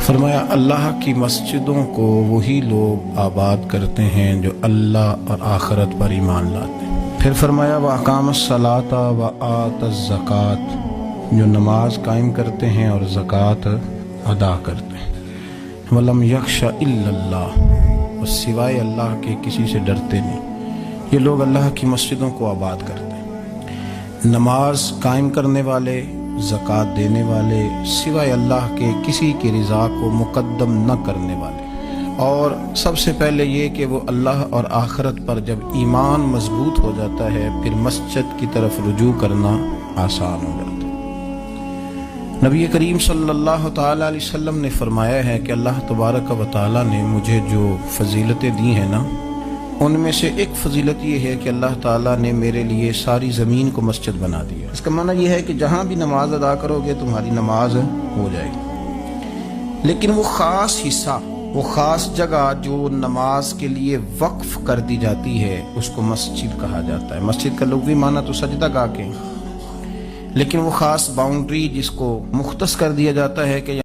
فرمایا اللہ کی مسجدوں کو وہی لوگ آباد کرتے ہیں جو اللہ اور آخرت پر ایمان لاتے ہیں۔ پھر فرمایا وَأَقَامَ الصَّلَاةَ وَآتَى الزَّكَاةَ، جو نماز قائم کرتے ہیں اور زکوٰۃ ادا کرتے ہیں۔ وَلَمْ يَخْشَ إِلَّا اللَّهُ، اور سوائے اللہ کے کسی سے ڈرتے نہیں۔ یہ لوگ اللہ کی مسجدوں کو آباد کرتے ہیں، نماز قائم کرنے والے، زکوٰۃ دینے والے، سوائے اللہ کے کسی کی رضا کو مقدم نہ کرنے والے، اور سب سے پہلے یہ کہ وہ اللہ اور آخرت پر جب ایمان مضبوط ہو جاتا ہے پھر مسجد کی طرف رجوع کرنا آسان ہو جاتا ہے۔ نبی کریم صلی اللہ تعالیٰ علیہ وسلم نے فرمایا ہے کہ اللہ تبارک و تعالیٰ نے مجھے جو فضیلتیں دی ہیں نا، ان میں سے ایک فضیلت یہ ہے کہ اللہ تعالیٰ نے میرے لیے ساری زمین کو مسجد بنا دیا۔ اس کا معنی یہ ہے کہ جہاں بھی نماز ادا کرو گے تمہاری نماز ہو جائے گی، لیکن وہ خاص حصہ، وہ خاص جگہ جو نماز کے لیے وقف کر دی جاتی ہے اس کو مسجد کہا جاتا ہے۔ مسجد کا لغوی معنی تو سجدہ گاہ کے، لیکن وہ خاص باؤنڈری جس کو مختص کر دیا جاتا ہے کہ